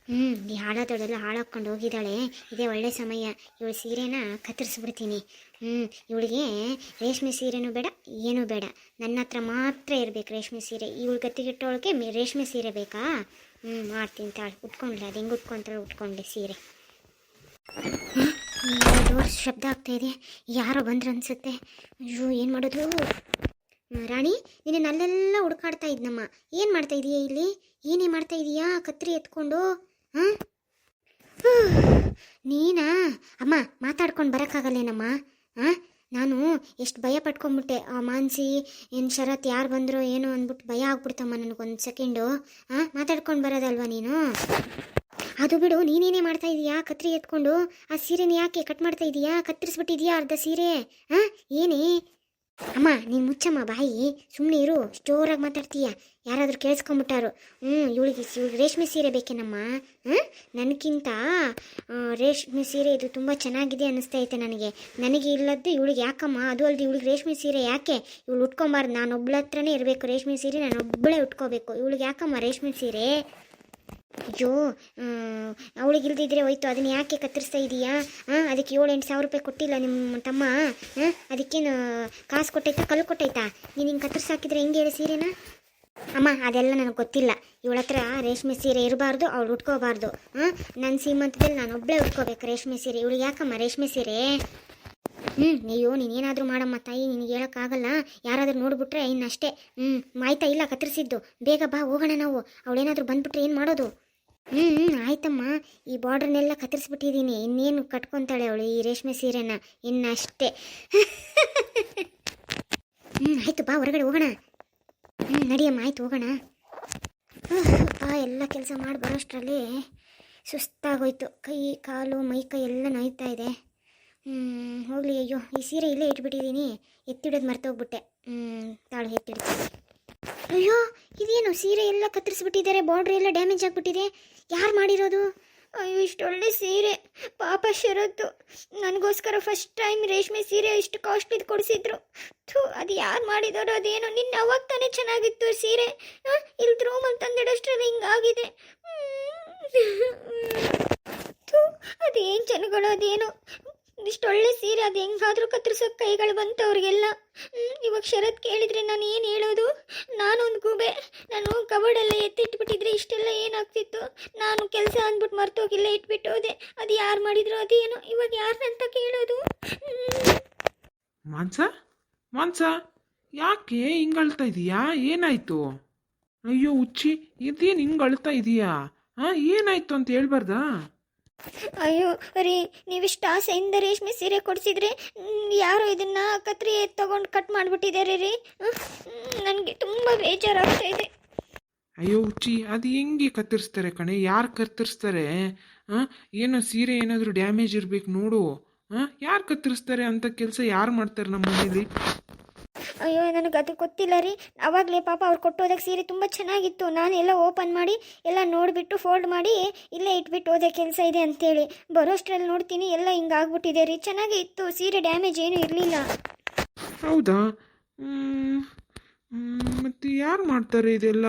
ಈ ಹಾಳಾದವಳೆಲ್ಲ ಹಾಳಾಕೊಂಡು ಹೋಗಿದ್ದಾಳೆ. ಇದೇ ಒಳ್ಳೆ ಸಮಯ. ಇವಳು ಸೀರೆನ ಕತ್ತರಿಸ್ಬಿಡ್ತೀನಿ. ಇವಳಿಗೆ ರೇಷ್ಮೆ ಸೀರೆನೂ ಬೇಡ, ಏನೂ ಬೇಡ. ನನ್ನ ಹತ್ರ ಮಾತ್ರ ಇರಬೇಕು ರೇಷ್ಮೆ ಸೀರೆ. ಇವಳು ಗತ್ತಿಗಿಟ್ಟವಳಿಗೆ ರೇಷ್ಮೆ ಸೀರೆ ಬೇಕಾ? ಮಾಡ್ತೀನಿ ತಾಳು. ಉಟ್ಕೊಂಡ್ಲೆ, ಅದು ಹೆಂಗೆ ಉಟ್ಕೊಂತಾಳೆ ಉಟ್ಕೊಂಡೆ ಸೀರೆ. ಡೋರ್ ಶಬ್ದ ಆಗ್ತಾಯಿದೆ. ಯಾರೋ ಬಂದ್ರು ಅನ್ಸುತ್ತೆ. ಅಯ್ಯೋ, ಏನು ಮಾಡೋದು? ರಾಣಿ, ನೀನು ಅಲ್ಲೆಲ್ಲ ಹುಡುಕಾಡ್ತಾ ಇದ್ನಮ್ಮ. ಏನು ಮಾಡ್ತಾ ಇದೀಯಾ ಇಲ್ಲಿ? ಏನೇ ಮಾಡ್ತಾ ಇದೀಯಾ ಕತ್ರಿ ಎತ್ಕೊಂಡು? ಹಾಂ, ನೀನಾ? ಅಮ್ಮ, ಮಾತಾಡ್ಕೊಂಡು ಬರೋಕ್ಕಾಗಲ್ಲೇನಮ್ಮ? ಹಾಂ, ನಾನು ಎಷ್ಟು ಭಯ ಪಟ್ಕೊಂಡ್ಬಿಟ್ಟೆ. ಆ ಮಾನ್ಸಿ ಏನು ಶರತ್ ಯಾರು ಬಂದರೋ ಏನೋ ಅಂದ್ಬಿಟ್ಟು ಭಯ ಆಗ್ಬಿಡ್ತಮ್ಮ ನನಗೊಂದು ಸೆಕೆಂಡು. ಹಾಂ, ಮಾತಾಡ್ಕೊಂಡು ಬರೋದಲ್ವ ನೀನು? ಅದು ಬಿಡು, ನೀನೇನೇ ಮಾಡ್ತಾ ಇದೀಯಾ ಕತ್ರಿ ಎತ್ಕೊಂಡು? ಆ ಸೀರೆನ ಯಾಕೆ ಕಟ್ ಮಾಡ್ತಾ ಇದೀಯಾ? ಕತ್ತರಿಸ್ಬಿಟ್ಟಿದೀಯಾ ಅರ್ಧ ಸೀರೆ? ಹಾಂ, ಏನೇ? ಅಮ್ಮ, ನೀನು ಮುಚ್ಚಮ್ಮ ಬಾಯಿ, ಸುಮ್ಮನೆ ಇರು. ಜೋರಾಗಿ ಮಾತಾಡ್ತೀಯ, ಯಾರಾದರೂ ಕೇಳಿಸ್ಕೊಂಬಿಟ್ಟಾರು. ಇವಳಿಗೆ ರೇಷ್ಮೆ ಸೀರೆ ಬೇಕೇನಮ್ಮ? ನನಗಿಂತ ರೇಷ್ಮೆ ಸೀರೆ ಇದು ತುಂಬ ಚೆನ್ನಾಗಿದೆ ಅನ್ನಿಸ್ತೈತೆ ನನಗೆ ಇಲ್ಲದ್ದು ಇವಳಿಗೆ ಯಾಕಮ್ಮ? ಅದು ಅಲ್ಲದೆ ಇವಳಿಗೆ ರೇಷ್ಮೆ ಸೀರೆ ಯಾಕೆ? ಇವಳು ಉಟ್ಕೊಂಬಾರ್ದು. ನಾನೊಬ್ಳ ಹತ್ರನೇ ಇರಬೇಕು ರೇಷ್ಮೆ ಸೀರೆ, ನಾನೊಬ್ಬಳೇ ಉಟ್ಕೋಬೇಕು. ಇವಳಿಗೆ ಯಾಕಮ್ಮ ರೇಷ್ಮೆ ಸೀರೆ? ಅಯ್ಯೋ, ಅವಳಿಗೆ ಇಲ್ದಿದ್ರೆ ಹೋಯ್ತು. ಅದನ್ನ ಯಾಕೆ ಕತ್ತರಿಸ್ತಾ ಇದೀಯಾ? ಅದಕ್ಕೆ 7-8 ಸಾವಿರ ರೂಪಾಯಿ ಕೊಟ್ಟಿಲ್ಲ ನಿಮ್ಮ ತಮ್ಮ? ಅದಕ್ಕೇನು ಕಾಸು ಕೊಟ್ಟೈತಾ ಕಲ್ಲು ಕೊಟ್ಟೈತಾ? ನೀನು ಹಿಂಗೆ ಕತ್ತರಿಸಾಕಿದ್ರೆ ಹೆಂಗೆ ಹೇಳಿ ಸೀರೆನ? ಅಮ್ಮ, ಅದೆಲ್ಲ ನನಗೆ ಗೊತ್ತಿಲ್ಲ. ಇವಳ ಹತ್ರ ರೇಷ್ಮೆ ಸೀರೆ ಇರಬಾರ್ದು, ಅವಳು ಉಟ್ಕೋಬಾರ್ದು. ನನ್ನ ಸೀಮಂತದಲ್ಲಿ ನಾನೊಬ್ಬಳೇ ಉಟ್ಕೋಬೇಕು ರೇಷ್ಮೆ ಸೀರೆ. ಇವಳಿಗೆ ಯಾಕಮ್ಮ ರೇಷ್ಮೆ ಸೀರೆ? ಅಯ್ಯೋ, ನೀನೇನಾದರೂ ಮಾಡಮ್ಮ ತಾಯಿ, ನಿನಗೆ ಹೇಳೋಕ್ಕಾಗಲ್ಲ. ಯಾರಾದರೂ ನೋಡ್ಬಿಟ್ರೆ ಇನ್ನಷ್ಟೇ. ಆಯ್ತಾ? ಇಲ್ಲ ಕತ್ತರಿಸಿದ್ದು. ಬೇಗ ಬಾ, ಹೋಗೋಣ ನಾವು. ಅವಳೇನಾದರೂ ಬಂದ್ಬಿಟ್ರೆ ಏನು ಮಾಡೋದು? ಆಯ್ತಮ್ಮ. ಈ ಬಾರ್ಡ್ರನ್ನೆಲ್ಲ ಕತ್ತರಿಸ್ಬಿಟ್ಟಿದ್ದೀನಿ. ಇನ್ನೇನು ಕಟ್ಕೊತಾಳೆ ಅವಳು ಈ ರೇಷ್ಮೆ ಸೀರೆನ, ಇನ್ನಷ್ಟೇ. ಆಯಿತು, ಬಾ ಹೊರಗಡೆ ಹೋಗೋಣ. ನಡಿಯಮ್ಮ, ಆಯ್ತು ಹೋಗೋಣ. ಎಲ್ಲ ಕೆಲಸ ಮಾಡಿ ಬರೋಷ್ಟರಲ್ಲಿ ಸುಸ್ತಾಗೋಯ್ತು. ಕೈ ಕಾಲು ಮೈಕೈ ಎಲ್ಲ ನೋಯ್ತಾ ಇದೆ. ಹೋಗಲಿ. ಅಯ್ಯೋ, ಈ ಸೀರೆ ಇಲ್ಲೇ ಇಟ್ಬಿಟ್ಟಿದ್ದೀನಿ. ಎತ್ತಿಡೋದು ಮರ್ತೋಗ್ಬಿಟ್ಟೆ. ತಾಳು ಎತ್ತಿಡ್ತೀನಿ. ಅಯ್ಯೋ, ಇದೇನು ಸೀರೆ ಎಲ್ಲ ಕತ್ತರಿಸ್ಬಿಟ್ಟಿದ್ದಾರೆ. ಬಾರ್ಡ್ರ್ ಎಲ್ಲ ಡ್ಯಾಮೇಜ್ ಆಗಿಬಿಟ್ಟಿದೆ. ಯಾರು ಮಾಡಿರೋದು? ಅಯ್ಯೋ, ಇಷ್ಟೊಳ್ಳೆ ಸೀರೆ. ಪಾಪ ಶರತ್ತು ನನಗೋಸ್ಕರ ಫಸ್ಟ್ ಟೈಮ್ ರೇಷ್ಮೆ ಸೀರೆ ಇಷ್ಟು ಕಾಸ್ಟ್ಲಿದು ಕೊಡಿಸಿದ್ರು. ಅದು ಯಾರು ಮಾಡಿದಾರೋ ಅದೇನೋ. ನಿನ್ನ ಅವಾಗ ತಾನೇ ಚೆನ್ನಾಗಿತ್ತು ಸೀರೆ. ಇಲ್ಲಿ ರೂಮಲ್ಲಿ ತಂದಿಡೋಷ್ಟ್ರಲ್ಲಿ ಹಿಂಗಾಗಿದೆ. ಅದೇನು ಜನಗಳು, ಅದೇನೋ ಇಷ್ಟೊಳ್ಳೆ ಸೀರೆ ಅದು ಹೆಂಗಾದ್ರೂ ಕತ್ತರಿಸೋಕೆ ಕೈಗಳು ಬಂತು ಅವ್ರಿಗೆಲ್ಲ. ಇವಾಗ ಶರತ್ ಕೇಳಿದರೆ ನಾನು ಏನು ಹೇಳೋದು? ನಾನೊಂದು ಗೂಬೆ. ನಾನು ಕಬೋರ್ಡೆಲ್ಲ ಎತ್ತಿಟ್ಬಿಟ್ಟಿದ್ರೆ ಇಷ್ಟೆಲ್ಲ ಏನಾಗ್ತಿತ್ತು? ನಾನು ಕೆಲಸ ಅಂದ್ಬಿಟ್ಟು ಮರ್ತೋಗಿಲ್ಲ, ಇಟ್ಬಿಟ್ಟು ಹೋದೆ. ಅದು ಯಾರು ಮಾಡಿದ್ರು ಅದೇನೋ. ಇವಾಗ ಯಾರನ್ನಂತ ಕೇಳೋದು? ಮಾನ್ಸ, ಯಾಕೆ ಹಿಂಗೆ ಅಳ್ತಾ ಇದೀಯಾ? ಏನಾಯ್ತು? ಅಯ್ಯೋ ಹುಚ್ಚಿ, ಇದೇನು ಹಿಂಗೆ ಅಳ್ತಾ ಇದೀಯಾ? ಏನಾಯ್ತು ಅಂತ ಹೇಳ್ಬಾರ್ದಾ? ಅಯ್ಯೋ ರೀ, ನೀವಿಷ್ಟು ಆಸೆಯಿಂದ ರೇಷ್ಮೆ ಸೀರೆ ಕೊಡಿಸಿದ್ರೆ ಯಾರೋ ಇದನ್ನ ಕತ್ರಿ ತಗೊಂಡು ಕಟ್ ಮಾಡಿಬಿಟ್ಟಿದ್ದಾರೆ ರೀ. ನನಗೆ ತುಂಬ ಬೇಜಾರಾಗ್ತಾ ಇದೆ. ಅಯ್ಯೋ ಹುಚ್ಚಿ, ಅದು ಹೆಂಗೆ ಕತ್ತರಿಸ್ತಾರೆ ಕಣೆ? ಯಾರು ಕತ್ತರಿಸ್ತಾರೆ? ಏನೋ ಸೀರೆ ಏನಾದರೂ ಡ್ಯಾಮೇಜ್ ಇರಬೇಕು ನೋಡು. ಯಾರು ಕತ್ತರಿಸ್ತಾರೆ? ಅಂಥ ಕೆಲಸ ಯಾರು ಮಾಡ್ತಾರೆ ನಮ್ಮ ಮನೇಲಿ? ಅಯ್ಯೋ, ನನಗೆ ಅದು ಗೊತ್ತಿಲ್ಲ ರೀ. ಆವಾಗಲೇ ಪಾಪ ಅವ್ರು ಕೊಟ್ಟೋದಾಗ ಸೀರೆ ತುಂಬ ಚೆನ್ನಾಗಿತ್ತು. ನಾನು ಎಲ್ಲ ಓಪನ್ ಮಾಡಿ ಎಲ್ಲ ನೋಡಿಬಿಟ್ಟು ಫೋಲ್ಡ್ ಮಾಡಿ ಇಲ್ಲೇ ಇಟ್ಬಿಟ್ಟು ಹೋದೆ, ಕೆಲಸ ಇದೆ ಅಂತೇಳಿ. ಬರೋಷ್ಟರಲ್ಲಿ ನೋಡ್ತೀನಿ ಎಲ್ಲ ಹಿಂಗಾಗ್ಬಿಟ್ಟಿದೆ ರೀ. ಚೆನ್ನಾಗೇ ಇತ್ತು ಸೀರೆ, ಡ್ಯಾಮೇಜ್ ಏನೂ ಇರಲಿಲ್ಲ. ಹೌದಾ? ಮತ್ತು ಯಾರು ಮಾಡ್ತಾರೆ ಇದೆಲ್ಲ?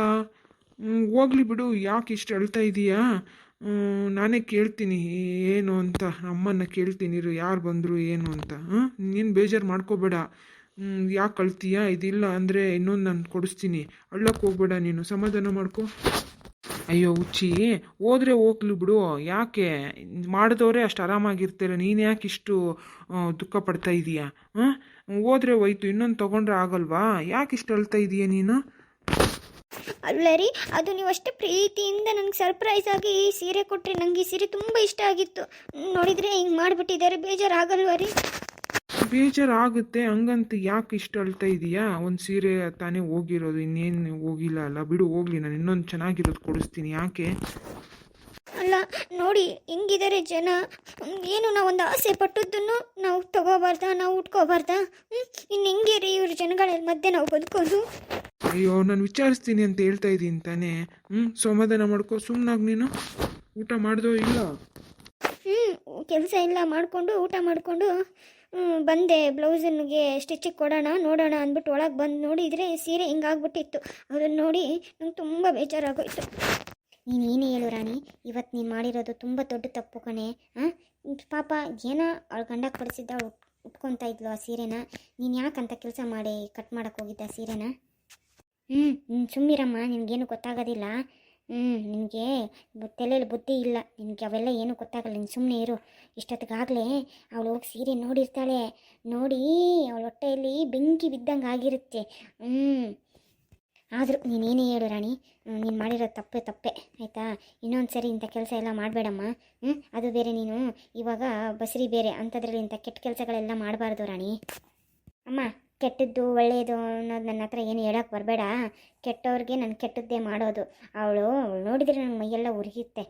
ಹೋಗ್ಲಿ ಬಿಡು, ಯಾಕೆ ಇಷ್ಟು ಅಳ್ತಾ ಇದೀಯಾ? ನಾನೇ ಕೇಳ್ತೀನಿ ಏನು ಅಂತ. ಅಮ್ಮನ್ನ ಕೇಳ್ತೀನಿ ಇರು, ಯಾರು ಬಂದರು ಏನು ಅಂತ. ನೀನು ಬೇಜಾರು ಮಾಡ್ಕೋಬೇಡ. ಯಾಕೆ ಅಳ್ತೀಯಾ? ಇದಿಲ್ಲ ಅಂದರೆ ಇನ್ನೊಂದು ನಾನು ಕೊಡಿಸ್ತೀನಿ. ಅಳ್ಳಕ್ಕೆ ಹೋಗ್ಬೇಡ ನೀನು, ಸಮಾಧಾನ ಮಾಡ್ಕೊ. ಅಯ್ಯೋ ಹುಚ್ಚಿ, ಹೋದ್ರೆ ಹೋಗ್ಲಿ ಬಿಡು. ಯಾಕೆ ಮಾಡಿದವರೇ ಅಷ್ಟು ಆರಾಮಾಗಿರ್ತಾರೆ, ನೀನು ಯಾಕೆ ಇಷ್ಟು ದುಃಖ ಪಡ್ತಾ ಇದೀಯಾ? ಹೋದ್ರೆ ಹೋಯ್ತು, ಇನ್ನೊಂದು ತೊಗೊಂಡ್ರೆ ಆಗಲ್ವಾ? ಯಾಕೆ ಇಷ್ಟು ಅಳ್ತಾ ಇದೀಯ ನೀನು? ಅಲ್ಲ ರೀ, ಅದು ನೀವು ಅಷ್ಟೇ ಪ್ರೀತಿಯಿಂದ ನನಗೆ ಸರ್ಪ್ರೈಸ್ ಆಗಿ ಈ ಸೀರೆ ಕೊಟ್ಟರೆ. ನನಗೆ ಈ ಸೀರೆ ತುಂಬ ಇಷ್ಟ ಆಗಿತ್ತು. ನೋಡಿದರೆ ಹಿಂಗೆ ಮಾಡಿಬಿಟ್ಟಿದ್ದಾರೆ. ಬೇಜಾರಾಗಲ್ವ ರೀ? ಬೇಜಾರಾಗುತ್ತೆ. ಹಂಗಂತ ಯಾಕೆ ಇಷ್ಟು ಅಳ್ತಾ ಇದೀಯಾ? ಒಂದು ಸೀರೆ ತಾನೇ ಹೋಗಿರೋದು, ಇನ್ನೇನು ಹೋಗಿಲ್ಲ ಅಲ್ಲ. ಬಿಡು ಹೋಗ್ಲಿ, ನಾನು ಇನ್ನೊಂದು ಚೆನ್ನಾಗಿರೋದು ಕೊಡಿಸ್ತೀನಿ. ಯಾಕೆ? ಅಲ್ಲ ನೋಡಿ, ಹಿಂಗಿದ್ದಾರೆ ಜನ. ಏನು ನಾವೊಂದು ಆಸೆ ಪಟ್ಟದ್ದನ್ನು ನಾವು ತಗೋಬಾರ್ದಾ? ನಾವು ಉಟ್ಕೋಬಾರ್ದಾ? ಇನ್ನು ಹಿಂಗೆ ರೀ ಇವ್ರ ಜನಗಳ ಮಧ್ಯೆ ನಾವು ಬದುಕೋದು? ಅಯ್ಯೋ, ನಾನು ವಿಚಾರಿಸ್ತೀನಿ ಅಂತ ಹೇಳ್ತಾ ಇದ್ದೀನಿ ತಾನೇ. ಸಮಾಧಾನ ಮಾಡ್ಕೊ. ಸುಮ್ಮನಾಗಿ ನೀನು ಊಟ ಮಾಡ್ದೋ ಇಲ್ಲ? ಕೆಲಸ ಎಲ್ಲ ಮಾಡಿಕೊಂಡು ಊಟ ಮಾಡಿಕೊಂಡು ಬಂದೆ. ಬ್ಲೌಸನ್ಗೆ ಸ್ಟಿಚಿಗೆ ಕೊಡೋಣ ನೋಡೋಣ ಅಂದ್ಬಿಟ್ಟು ಒಳಗೆ ಬಂದು ನೋಡಿದರೆ ಸೀರೆ ಹಿಂಗಾಗ್ಬಿಟ್ಟಿತ್ತು. ಅದನ್ನು ನೋಡಿ ನಂಗೆ ತುಂಬ ಬೇಜಾರಾಗೋಯ್ತು. ನೀನು ಏನೇ ಹೇಳು ರಾಣಿ, ಇವತ್ತು ನೀನು ಮಾಡಿರೋದು ತುಂಬ ದೊಡ್ಡ ತಪ್ಪು ಕಣೆ. ಹಾಂ, ಪಾಪ ಏನೋ ಅವಳ ಗಂಡ ಕೊಡಿಸಿದ್ದ ಉಟ್ಕೊತಾ ಇದ್ಲು ಆ ಸೀರೆನ. ನೀನು ಯಾಕಂತ ಕೆಲಸ ಮಾಡಿ ಕಟ್ ಮಾಡೋಕ್ಕೆ ಹೋಗಿದ್ದ ಸೀರೆನ? ನೀನು ಸುಮ್ಮಿರಮ್ಮ, ನಿನಗೇನು ಗೊತ್ತಾಗೋದಿಲ್ಲ. ನಿನಗೆ ತಲೆಯಲ್ಲಿ ಬುದ್ಧಿ ಇಲ್ಲ, ನಿನಗೆ ಅವೆಲ್ಲ ಏನೂ ಗೊತ್ತಾಗಲ್ಲ. ನೀನು ಸುಮ್ಮನೆ ಇರು. ಇಷ್ಟೊತ್ತಿಗಾಗಲೇ ಅವಳು ಹೋಗಿ ಸೀರೆ ನೋಡಿರ್ತಾಳೆ, ನೋಡಿ ಅವಳ ಹೊಟ್ಟೆಯಲ್ಲಿ ಬೆಂಕಿ ಬಿದ್ದಂಗೆ ಆಗಿರುತ್ತೆ. ಆದರೂ ನೀನೇನೇ ಹೇಳು ರಾಣಿ, ನೀನು ಮಾಡಿರೋ ತಪ್ಪೆ ಆಯಿತಾ? ಇನ್ನೊಂದು ಸರಿ ಇಂಥ ಕೆಲಸ ಎಲ್ಲ ಮಾಡಬೇಡಮ್ಮ. ಅದು ಬೇರೆ, ನೀನು ಇವಾಗ ಬಸರಿ ಬೇರೆ, ಅಂಥದ್ರಲ್ಲಿ ಇಂಥ ಕೆಟ್ಟ ಕೆಲಸಗಳೆಲ್ಲ ಮಾಡಬಾರ್ದು ರಾಣಿ. ಅಮ್ಮ, ಕೆಟ್ಟದ್ದು ಒಳ್ಳೆಯದು ಅನ್ನೋದು ನನ್ನ ಹತ್ರ ಏನು ಹೇಳೋಕ್ಕೆ ಬರಬೇಡ. ಕೆಟ್ಟವ್ರಿಗೆ ನಾನು ಕೆಟ್ಟದ್ದೇ ಮಾಡೋದು. ಅವಳು ನೋಡಿದರೆ ನನ್ನ ಮೈಯೆಲ್ಲ ಉರಿಯುತ್ತೆ.